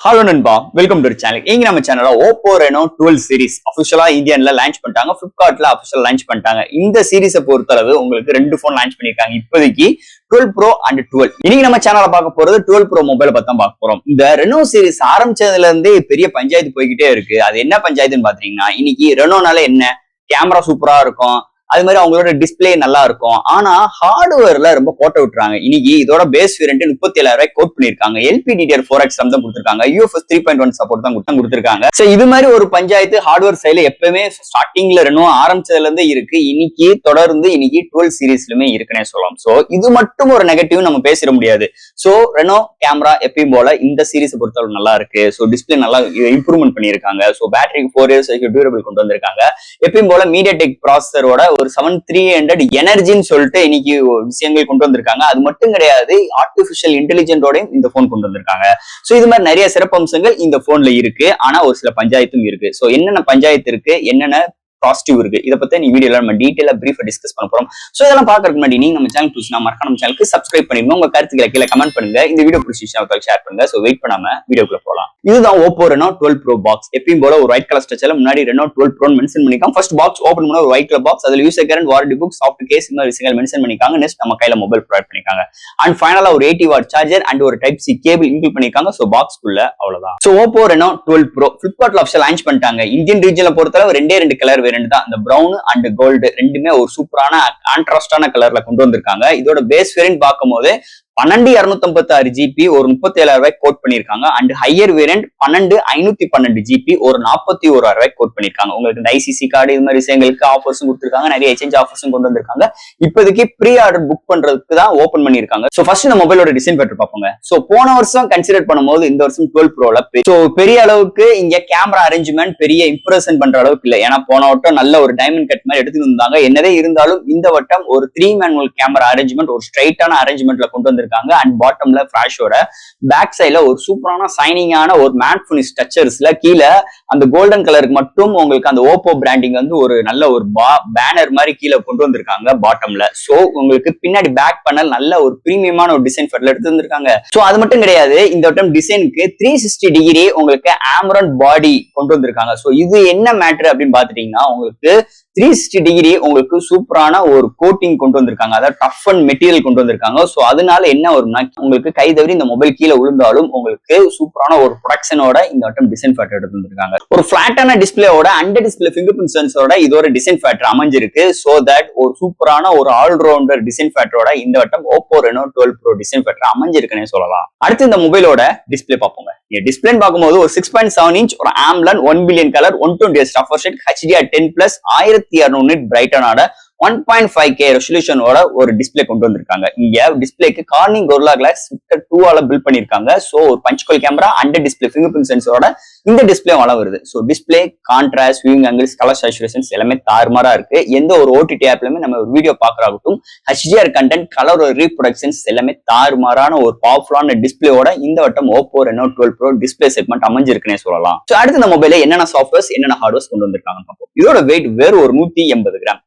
Hello நண்பா, welcome to channel. இங்க நம்ம சேனல்ல Oppo Reno 12 சீரிஸ் அபிஷியலா இந்தியன்ல லான்ச் பண்ணிட்டாங்க. Flipkartல அபிஷியல் லான்ச் பண்ணிட்டாங்க. இந்த சீரிஸை பொறுத்தளவு உங்களுக்கு 2 போன் லான்ச் பண்ணிருக்காங்க இப்போதைக்கு, 12 Pro and 12. இன்னைக்கு நம்ம சேனல்ல பார்க்க போறது 12 Pro மொபைலை பத்தி தான் பார்க்க போறோம். இந்த ரெனோ சீரிஸ் ஆரம்பிச்சதுல இருந்தே பெரிய பஞ்சாயத்து போய்கிட்டே இருக்கு. அது என்ன பஞ்சாயத்துன்னு பாத்தீங்கன்னா, இன்னைக்கு ரெனோனால என்ன கேமரா சூப்பரா இருக்கும், அது மாதிரி அவங்களோட டிஸ்பிளே நல்லா இருக்கும். ஆனா ஹார்ட்வேர்ல ரொம்ப போட்ட விட்டுறாங்க. இன்னைக்கு இதோட பேஸ் வேரியன்ட் 37,000 கோட் பண்ணிருக்காங்க. LPDDR4X தான் கொடுத்திருக்காங்க. UFS 3.1 சப்போர்ட் தான் கொடுத்திருக்காங்க. சோ இது மாதிரி ஒரு பஞ்சாயத்து ஹார்ட்வேர் சைடுல எப்பவுமே ஸ்டார்டிங்ல ரெனோ ஆரம்பிச்சதுல இருந்தே இருக்கு. இன்னைக்கு தொடர்ந்து இன்னைக்கு 12 சீரிஸ்லுமே இருக்குன்னே சொல்லலாம். சோ இது மட்டும் ஒரு நெகட்டிவ் நம்ம பேசிட முடியாது. சோ ரெனோ கேமரா எப்பயும் போல இந்த சீரிஸ் பொறுத்தவரை நல்லா இருக்கு. சோ டிஸ்பிளே நல்லா இம்ப்ரூவ்மெண்ட் பண்ணிருக்காங்க. சோ பேட்டரிக்கு 4 இயர்ஸ் வரைக்கும் டியூரபிள் கொண்டு வந்திருக்காங்க. எப்பயும் போல MediaTek ப்ராசஸரோட ஒரு 7300 எனர்ஜின்னு சொல்லிட்டு இன்னைக்கு விஷயங்கள் கொண்டு வந்திருக்காங்க. அது மட்டும் கிடையாது, ஆர்டிபிஷியல் இன்டெலிஜென்டோடையும் இந்த போன் கொண்டு வந்திருக்காங்க. சோ இது மாதிரி நிறைய சிறப்பம்சங்கள் இந்த போன்ல இருக்கு. ஆனா ஒரு சில பஞ்சாயத்தும் இருக்கு. சோ என்னென்ன பஞ்சாயத்து இருக்கு, என்னென்ன பாசிட்டிவ் இருக்கு, இதை பத்தி நீ வீடியோல நம்ம டீடைலா பிரீஃபா டிஸ்கஸ் பண்ண போறோம். சோ இதெல்லாம் பாக்குறதுக்கு முன்னாடி நீங்க நம்ம சேனல் புதுசுனா மறக்காம நம்ம சேனலுக்கு சப்ஸ்கிரைப் பண்ணிருங்க. உங்க கருத்துக்களை கீழே கமெண்ட் பண்ணுங்க. இந்த வீடியோ பிடிச்சிருந்தா ஷேர் பண்ணுங்க. சோ வெயிட் பண்ணாம வீடியோக்குள்ள போலாம். இதுதான் Oppo Reno 12 Pro பாக்ஸ். எப்பயும் போல ஒரு ஒயிட் கலர் ஸ்ட்ரக்சர்ல முன்னாடி Reno 12 Pro மென்ஷன் பண்ணிருக்காங்க. ஃபர்ஸ்ட் பாக்ஸ் ஓபன் பண்ண ஒரு ஒயிட் கலர் பாக்ஸ், அதுல user guarantee, warranty book, soft case இந்த மாதிரி விஷயங்கள் மென்ஷன் பண்ணிருக்காங்க. நெக்ஸ்ட் நம்ம கையில மொபைல் ப்ரொவைட் பண்ணிருக்காங்க. அண்ட் ஃபைனலா ஒரு 80 வாட் சார்ஜர் அண்ட் ஒரு டைப் சி கேபிள் இன்க்ளூட் பண்ணிருக்காங்க. சோ பாக்ஸ்க்குள்ள அவ்வளவுதான். சோ Oppo Reno 12 Pro Flipkartல ஆஃபிஷியல் லான்ச் பண்ணிட்டாங்க. இந்தியன் ரீஜன்ல பொறுத்தவரை ரெண்டு கலர் வேரியன்ட் தான், இந்த பிரவுன் அண்ட் கோல்டு. ரெண்டுமே ஒரு சூப்பரான கான்ட்ராஸ்டான கலர்ல கொண்டு வந்திருக்காங்க. இதோட பேஸ் வேரியன்ட் பார்க்கும்போது 12256 ஜிபி ஒரு 37,000 கோட் பண்ணிருக்காங்க. அண்ட் ஹையர் வேரியன்ட் 12512 ஜிபி ஒரு 41,000 கோட் பண்ணிருக்காங்க. உங்களுக்கு இந்த ஐசிசி கார்டு இது மாதிரி விஷயங்களுக்கு ஆஃபர்ஸும் கொடுத்திருக்காங்க. நிறைய எக்ஸ்சேஞ்ச் ஆஃபர்ஸும் கொண்டு வந்திருக்காங்க. இப்போதைக்கு ப்ரீ ஆர்டர் புக் பண்றதுக்கு தான் ஓபன் பண்ணிருக்காங்க. சோ ஃபர்ஸ்ட் இந்த மொபைலோட டிசைன் பேட்டர் பார்ப்போங்க. சோ போன வருஷம் கன்சிடர் பண்ணும்போது இந்த வருஷம் 12 ப்ரோல சோ பெரிய அளவுக்கு இங்க கேமரா அரேஞ்ச்மெண்ட் பெரிய இம்ப்ரெஷன் பண்ற அளவுக்கு இல்ல. ஏன்னா போன வட்டம் நல்ல ஒரு டைமண்ட் கட் மாதிரி எடுத்துட்டு வந்தாங்க. என்னதே இருந்தாலும் இந்த வட்டம் ஒரு 3 மேனுவல் கேமரா அரேஞ்ச்மெண்ட், ஒரு ஸ்ட்ரைட்டான அரேஞ்ச்மெண்ட்ல கொண்டு வந்திருக்காங்க. அண்ட் பாட்டம்ல ஃபிளாஷோட பேக் சைடுல ஒரு சூப்பரான சைனிங்கான ஒரு மேட் ஃபினிஷ் டச்சர்ஸ்ல கீழே அந்த கோல்டன் கலருக்கு மட்டும் உங்களுக்கு அந்த ஓப்போ பிராண்டிங் வந்து ஒரு நல்ல ஒரு பேனர் மாதிரி கீழே கொண்டு வந்திருக்காங்க பாட்டம்ல. சோ உங்களுக்கு பின்னாடி பேக் பேனல் நல்ல ஒரு பிரீமியமான ஒரு டிசைன் ஃபெட்ல எடுத்து வந்திருக்காங்க. சோ அது மட்டும் கிடையாது, இந்த வட்டம் டிசைனுக்கு 360 டிகிரி உங்களுக்கு ஆம்ரன் பாடி கொண்டு வந்திருக்காங்க. சோ இது என்ன மேட்டர் அப்படின்னு பாத்துட்டீங்கன்னா, உங்களுக்கு 360 டிகிரி உங்களுக்கு சூப்பரான ஒரு கோட்டிங் கொண்டு வந்திருக்காங்க. அதாவது டஃப் அண்ட் மெட்டீரியல் கொண்டு வந்திருக்காங்க. சோ அதனால என்ன வரும்னா, உங்களுக்கு கை தவறி இந்த மொபைல் கீழே விழுந்தாலும் உங்களுக்கு சூப்பரான ஒரு ப்ரொடக்ஷனோட இந்த வட்டம் டிசைன் ஃபேக்டர் எடுத்து வந்திருக்காங்க. ஒரு பிளாட்டான டிஸ்பிளேயோட அண்டர் டிஸ்பிளே ஃபிங்கர் பிரிண்ட் சென்சரோட இதோட டிசைன் ஃபேக்டர் அமைஞ்சிருக்கு. சோ தட் ஒரு சூப்பரான ஒரு ஆல்ரவுண்டர் டிசைன் ஃபேக்டரோட இந்த வட்டம் Oppo Reno 12 Pro design factor அமைஞ்சிருக்குன்னு சொல்லலாம். அடுத்து இந்த மொபைலோட டிஸ்பிளே பார்ப்போங்க. டிஸ்பிளே பார்க்கும்போது ஒரு 6.7 இன்ச் ஒரு AMOLED 1 billion colour 120Hz refresh rate HDR10+ 1200 nit பிரைட்டனோட 1.5K ரெசல்யூஷனோட ஒரு டிஸ்பிளே கொண்டு வந்திருக்காங்க. இங்க டிஸ்பிளேக்கு Corning Gorilla Glass 2 பில்ட் பண்ணிருக்காங்க. சோ ஒரு punch hole camera under display fingerprint சென்சரோட இந்த டிஸ்பிளே வள வருது. So display contrast, viewing angles, colour saturations எல்லாமே தாறுமாறா இருக்கு. எந்த ஒரு OTT ஆப்லயுமே நம்ம ஒரு வீடியோ பாக்குறாகட்டும், HDR கண்டென்ட், கலர் ரீப்ரொடக்ஷன்ஸ் எல்லாமே தாறுமாறான ஒரு பவர்ஃபுல்லான டிஸ்பிளேயோட இந்த வட்டம் Oppo Reno 12 Pro display segment அமைஞ்சிருக்குன்னே சொல்லலாம். சோ அடுத்து இந்த மொபைல என்னென்ன சாஃப்ட்வேர்ஸ் என்னென்ன ஹார்ட்வேர்ஸ் கொண்டு வந்திருக்காங்க பார்ப்போம். இதோட வெயிட் வெறும் ஒரு 180 gram,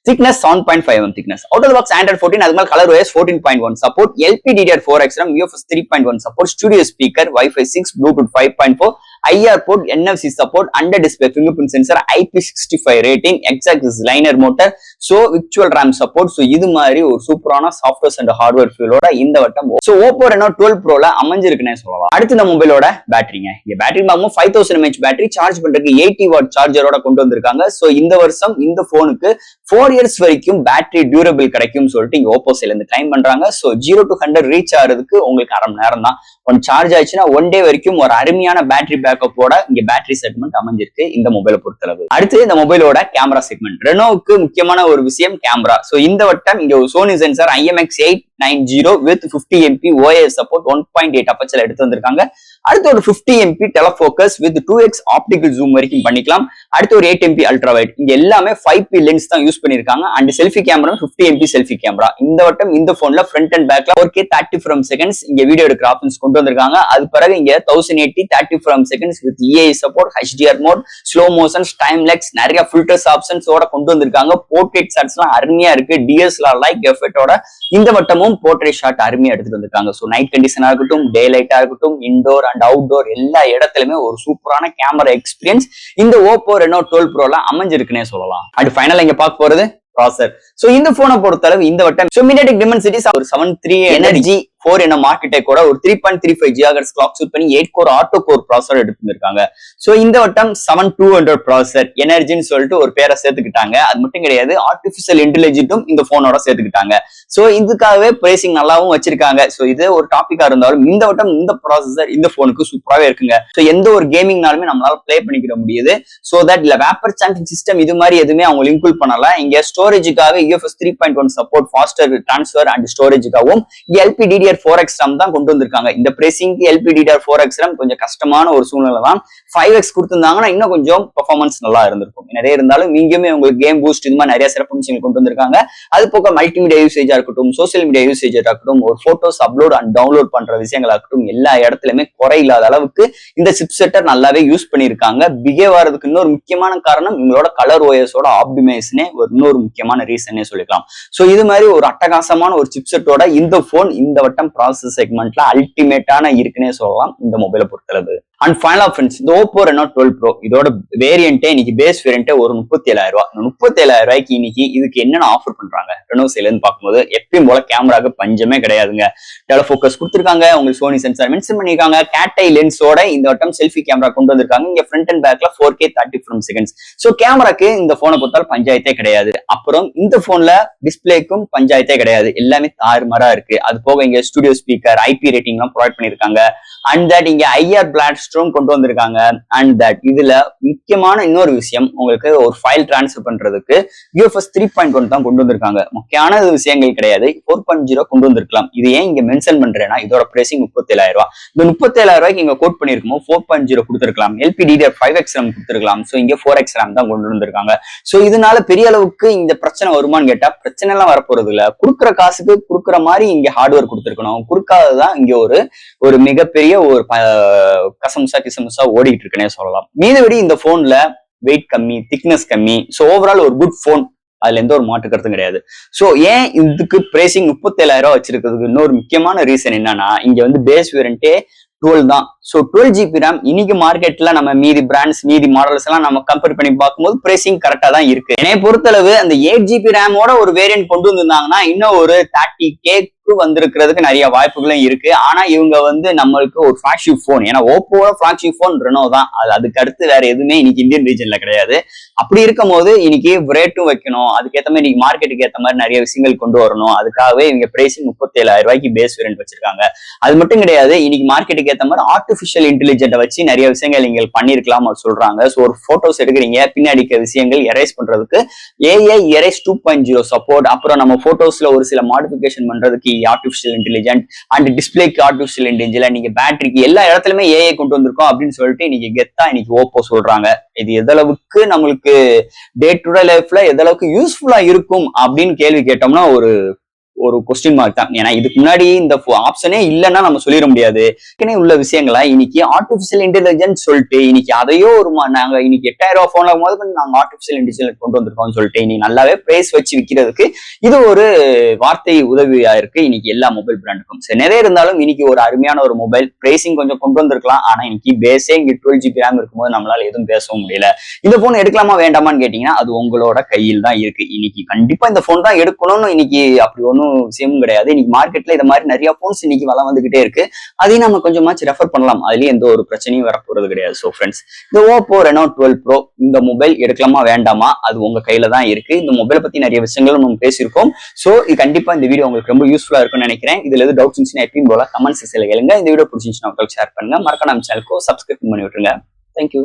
thickness 7.5 mm thickness. Out of the box Android 14, அது மாதிரி ColorOS 14.1 support, LPDDR4X RAM, UFS 3.1 support, studio speaker, Wi-Fi 6, Bluetooth 5.4, IR port, NFC support, under display fingerprint sensor, IP65 rating, X-axis liner motor, so virtual RAM support. So இது மாதிரி ஒரு சூப்பரான softwares and hardware ஃபீலோட இந்த வட்டம் so Oppo Reno 12 Proல அமைஞ்சிருக்குன்னே சொல்லலாம். அடுத்து இந்த மொபைலோட பேட்டரிங்க. இங்க பேட்டரி பார்க்கும்போது 5000 mAh பேட்டரி, சார்ஜ் பண்றதுக்கு 80 வாட் சார்ஜரோட கொண்டு வந்திருக்காங்க. சோ இந்த வருஷம் இந்த போனுக்கு 4 இயர்ஸ் வரைக்கும் பேட்டரி டியூரபிள் கிடைக்கும் சொல்லிட்டு இங்க Oppo சைடுல இருந்து கிளைம் பண்றாங்க. சோ 0 to 100 ரீச் ஆகிறதுக்கு உங்களுக்கு அரை மணி நேரம் தான். ஒன் சார்ஜ் ஆயிடுச்சுன்னா 1 டே வரைக்கும் ஒரு அருமையான பேட்டரி பேக்கப்போட இங்க பேட்டரி செக்மெண்ட் அமைஞ்சிருக்கு இந்த மொபைலை பொறுத்தளவு. அடுத்து இந்த மொபைலோட கேமரா செக்மெண்ட். ரெனோவுக்கு முக்கியமான ஒரு விஷயம் கேமரா. சோ இந்த வட்டம் இங்க Sony sensor IMX890 with 50 MP OIS support 1.8 அப்பச்சர்ல எடுத்து வந்திருக்காங்க. அடுத்து ஒரு 50 MP telefocus with 2x optical zoom வரைக்கும் பண்ணிக்கலாம். அடுத்து ஒரு 8 MP அல்ட்ரா வைட். இங்க எல்லாமே 5P லென்ஸ் தான் யூஸ் பண்ணிருக்காங்க. And selfie camera 50 MP selfie camera. இந்த வட்டம் இந்த போன்ல ஃப்ரண்ட் அண்ட் பேக்ல 4K 30 frames செகண்ட்ஸ் இங்க வீடியோ எடுக்கிற ஆப்ஷன்ஸ் கொண்டு வந்திருக்காங்க. அது பிறகு இங்க 1080 30 frames seconds with EI support, HDR mode, slow motions, time lapse, நிறைய ஃபில்டர்ஸ் ஆப்ஷன்ஸோட கொண்டு வந்திருக்காங்க. போர்ட்ரேட் ஷாட்ஸ் எல்லாம் அருமையா இருக்கு. DSLR லைக் எஃபெக்டோட இந்த வட்டமும் போர்ட்ரேட் ஷாட் அருமையா எடுத்துட்டு வந்திருக்காங்க. சோ நைட் கண்டிஷனா இருக்கட்டும், டே லைட்டா இருக்கட்டும், இன்டோர் அண்ட் அவுட்டோர் எல்லா இடத்துலயுமே ஒரு சூப்பரான கேமரா எக்ஸ்பீரியன்ஸ் இந்த Oppo Reno 12 Proல அமைஞ்சிருக்குன்னே சொல்லலாம். அண்ட் ஃபைனலா இங்க பார்க்க போறது ப்ராசர். சோ இந்த போனை பொறுத்தளவு இந்த வட்டம் MediaTek Dimensity ஒரு 7.3 எனர்ஜி 4 என்ன ஆர்கிடெக்டோட ஒரு 3.35 GHz கிளாக் சூட் பண்ணி 8 கோர் ஆட்டோ கோர் ப்ராசர் எடுத்துருக்காங்க. சோ இந்த வட்டம் 7200 ப்ராசர் எனர்ஜின்னு சொல்லிட்டு ஒரு பேரை சேர்த்துக்கிட்டாங்க. அது மட்டும் கிடையாது, ஆர்டிபிஷியல் இன்டெலிஜென்ட்டும் இந்த போனோட சேர்த்துக்கிட்டாங்க. சோ இதுக்காகவே பிரைசிங் நல்லாவும் வச்சிருக்காங்க. சோ இது ஒரு டாபிக்கா இருந்தாலும் இந்த வட்டம் இந்த ப்ராசஸர் இந்த போனுக்கு சூப்பராகவே இருக்குங்க. சோ எந்த ஒரு கேமிங்னாலுமே நம்மளால பிளே பண்ணிக்கிற முடியுது. சோ தட் இல்ல வேப்பர் சாம்பிங் சிஸ்டம் இது மாதிரி எதுவுமே அவங்க இன்க்ளூட் பண்ணல. இங்க ஸ்டோரேஜுக்காக UFS 3.1 support faster transfer and ஸ்டோரேஜுக்காகவும் LPDDR4X RAM தான் கொண்டு வந்திருக்காங்க. இந்த பிரைசிங்க்கு LPDDR4X RAM கொஞ்சம் கஷ்டமான ஒரு சூழ்நிலை தான். 5X கொடுத்திருந்தாங்கன்னா இன்னும் கொஞ்சம் பெர்ஃபார்மன்ஸ் நல்லா இருந்திருக்கும். நிறைய இருந்தாலும் இங்கேயுமே உங்களுக்கு கேம் பூஸ்ட் இது மாதிரி நிறைய சிறப்பு விஷயங்கள் கொண்டு வந்திருக்காங்க. அது போக மல்டிமீடியா யூசேஜா இருக்கட்டும், சோசியல் மீடியா யூசேஜா இருக்கட்டும், ஒரு போட்டோஸ் அப்லோட் அண்ட் டவுன்லோட் பண்ற விஷயங்களாகட்டும் எல்லா இடத்துலயுமே குறை இல்லாத அளவுக்கு இந்த சிப்செட்டர் நல்லாவே யூஸ் பண்ணியிருக்காங்க. பிஹேவ் ஆகிறதுக்கு இன்னொரு முக்கியமான காரணம் இவங்களோட கலர் ஓஎஸோட ஆப்டிமைசேஷனே இன்னொரு முக்கியமான ரீசனே சொல்லிக்கலாம். சோ இது மாதிரி ஒரு அட்டகாசமான ஒரு சிப்செட்டோட இந்த போன் இந்த வட்டம் ப்ராசஸ் செக்மெண்ட்ல அல்டிமேட்டான இருக்குன்னே சொல்லலாம் இந்த மொபைலை பொறுத்தளவு. அண்ட் ஃபைனலா ஃப்ரெண்ட்ஸ், இந்த Oppo Reno 12 Pro இதோட வேரியன்ட்டே இன்னைக்கு பேஸ் வேரியன்ட்டே ஒரு 37,000 ரூபாய். 37,000 ரூபாய்க்கு இன்னைக்கு இதுக்கு என்னென்ன ஆஃபர் பண்றாங்க ரெனோ சைட்ல இருந்து பார்க்கும்போது எப்பயும் போல கேமராக்கு பஞ்சமே கிடையாதுங்க. டெலஃபோக்கஸ் கொடுத்துருக்காங்க, உங்களுக்கு சோனி சென்சார் மென்ஷன் பண்ணிருக்காங்க, கேட்டை லென்ஸோட இந்த வட்டம் செல்ஃபி கேமரா கொண்டு வந்திருக்காங்க. இங்க ஃப்ரண்ட் அண்ட் பேக்ல 4K 30 frames seconds. சோ கேமராக்கு இந்த போனை பொறுத்தால் பஞ்சாயத்தே கிடையாது. அப்புறம் இந்த போன்ல டிஸ்பிளேக்கும் பஞ்சாயத்தே கிடையாது, எல்லாமே தாறுமாறா இருக்கு. அது போக இங்க ஸ்டுடியோ ஸ்பீக்கர் IP ரேட்டிங் எல்லாம் ப்ரொவைட் பண்ணிருக்காங்க. அண்ட் தட் இங்க IR பிளாட்ஸ்ட்ரோம் கொண்டு வந்திருக்காங்க. அண்ட் தட் இதுல முக்கியமான இன்னொரு விஷயம், உங்களுக்கு ஒரு ஃபைல் டிரான்ஸ்ஃபர் பண்றதுக்கு UFS 3.1 தான் கொண்டு வந்திருக்காங்க. முக்கியமான விஷயங்கள் கிடையாது, 4.0 கொண்டு வந்திருக்கலாம். இது ஏன் இங்க மென்ஷன் பண்றேன்னா இதோட பிரைசிங் 37,000 ரூபாய். இந்த 37,000 ரூபாய்க்கு இங்க கோட் பண்ணிருக்கோம் 4.0 கொடுத்திருக்கலாம், LPDDR5X RAM கொடுத்திருக்கலாம். சோ இங்க 4X RAM தான் கொண்டு வந்திருக்காங்க. சோ இதனால பெரிய அளவுக்கு இந்த பிரச்சனை வருமானு கேட்டா பிரச்சனை எல்லாம் வரப்போறது இல்ல. கொடுக்குற காசுக்கு கொடுக்குற மாதிரி இங்க ஹார்ட்வேர் கொடுத்திருக்கணும். கொடுக்காததான் இங்க ஒரு மிகப்பெரிய ஒரு கிசமுசா ஓடிட்டு இருக்குன்னே சொல்லலாம். மீதபடி இந்த போன்ல வெயிட் கம்மி, திக்னஸ் கம்மி. சோ ஓவரால் ஒரு குட் போன், அதுல எந்த ஒரு மாற்று கருத்தும் கிடையாது. சோ ஏன் இதுக்கு பிரைசிங் 37,000 ரூபாய் வச்சிருக்கிறதுக்கு இன்னொரு முக்கியமான ரீசன் என்னன்னா, இங்க பேஸ் வேரியன்ட்டே 12 தான். சோ 12 GB RAM இன்னைக்கு மார்க்கெட்ல நம்ம மீதி பிராண்ட்ஸ் மீதி மாடல்ஸ் எல்லாம் நம்ம கம்பேர் பண்ணி பார்க்கும்போது பிரைசிங் கரெக்டா தான் இருக்கு. என்னைய பொறுத்தளவு அந்த 8 GB RAM ஓட ஒரு வேரியன்ட் கொண்டு வந்திருந்தாங்கன்னா இன்னும் ஒரு 30K வந்திருக்கிறதுக்கு நிறைய வாய்ப்புகளும் இருக்கு. ஆனா இவங்க நம்மளுக்கு ஒரு ஃபிளாக்ஷிப் போன், ஏன்னா ஓப்போட ஃபிளாக்ஷிப் போன் ரெனோ தான், அதுக்கு அடுத்து வேற எதுவுமே இன்னைக்கு இந்தியன் ரீஜன்ல கிடையாது. அப்படி இருக்கும் போது இன்னைக்கு ரேட்டும் வைக்கணும், அதுக்கேற்ற மாதிரி இன்னைக்கு மார்க்கெட்டுக்கு ஏற்ற மாதிரி நிறைய விஷயங்கள் கொண்டு வரணும். அதுக்காகவே இவங்க பிரைசிங் 37,000 ரூபாய்க்கு பேஸ் வேரியன்ட் வச்சிருக்காங்க. அது மட்டும் கிடையாது, இன்னைக்கு மார்க்கெட்டுக்கு ஏற்ற மாதிரி ஆர்டிபிஷியல் இன்டெலிஜென்ட்டை வச்சு நிறைய விஷயங்கள் நீங்க பண்ணிருக்கலாம் சொல்றாங்க. ஸோ ஒரு போட்டோஸ் எடுக்கிறீங்க, பின்னாடி விஷயங்கள் எரேஸ் பண்றதுக்கு AI எரேஸ் 2.0 சப்போர்ட். அப்புறம் நம்ம போட்டோஸ்ல ஒரு சில மாடிஃபிகேஷன் பண்றதுக்கு ஆர்டிபிஷியல் இன்டெலிஜென்ட் அண்ட் டிஸ்பிளேக்கு ஆர்டிபிஷியல் இன்டெலிஜென்ட், நீங்க பேட்டரிக்கு எல்லா இடத்துலயுமே AI கொண்டு வந்திருக்கோம் அப்படின்னு சொல்லிட்டு இன்னைக்கு கெத்தா இன்னைக்கு ஓப்போ சொல்றாங்க. இது எதளவுக்கு நம்மளுக்கு டே டு டே லைஃப்ல எதளவுக்கு யூஸ்ஃபுல்லா இருக்கும் அப்படின்னு கேள்வி கேட்டோம்னா ஒரு கொஸ்டின் மார்க் தான். ஏன்னா இதுக்கு முன்னாடி இந்த ஆப்ஷனே இல்லைன்னா நம்ம சொல்லிட முடியாது. உள்ள விஷயங்களா இன்னைக்கு ஆர்டிபிஷியல் இன்டெலிஜென்ஸ் சொல்லிட்டு இன்னைக்கு அதையோ நாங்க இன்னைக்கு 8,000 ரூபாய் போன்ல போது நாங்க ஆர்டிபிஷியல் இன்டெலிஜென்ஸ் கொண்டு வந்திருக்கோம்னு சொல்லிட்டு இன்னைக்கு நல்லாவே பிரைஸ் வச்சு விற்கிறதுக்கு இது ஒரு வார்த்தை உதவியா இருக்கு இன்னைக்கு எல்லா மொபைல் பிராண்டுக்கும். சரி, நிறைய இருந்தாலும் இன்னைக்கு ஒரு அருமையான ஒரு மொபைல் பிரைசிங் கொஞ்சம் கொண்டு வந்திருக்கலாம். ஆனா இன்னைக்கு பேஸே இங்க 12 GB RAM இருக்கும்போது நம்மளால எதுவும் பேசவும் முடியல. இந்த போன் எடுக்கலாமா வேண்டாமான்னு கேட்டீங்கன்னா அது உங்களோட கையில் தான் இருக்கு. இன்னைக்கு கண்டிப்பா இந்த போன் தான் எடுக்கணும்னு இன்னைக்கு அப்படி ஒன்னும் விஷயமும் கிடையாது. இன்னைக்கு மார்க்கெட்ல இந்த மாதிரி நிறைய போன்ஸ் இன்னைக்கு வளம் வந்துகிட்டே இருக்கு. அதையும் நம்ம கொஞ்சமாச்சு ரெஃபர் பண்ணலாம், அதுலயும் எந்த ஒரு பிரச்சனையும் வரப்போறது கிடையாது. சோ ஃப்ரெண்ட்ஸ், இந்த Oppo Reno 12 Pro இந்த மொபைல் எடுக்கலாமா வேண்டாமா அது உங்க கையில தான் இருக்கு. இந்த மொபைலை பத்தி நிறைய விஷயங்கள் நம்ம பேசியிருக்கோம். சோ இது கண்டிப்பா இந்த வீடியோ உங்களுக்கு ரொம்ப யூஸ்ஃபுல்லா இருக்கும்னு நினைக்கிறேன். இதுல எது டவுட்ஸ் இருந்துச்சுன்னா எப்பயும் போல கமெண்ட் செக்ஷன்ல கேளுங்க. இந்த வீடியோ பிடிச்சிருந்துச்சுன்னா சேர் பண்ணுங்க, மறக்காம நம்ம சேனலுக்கு சப்ஸ்கிரைப் பண்ணி விட்டுருங்க. தேங்க்யூ.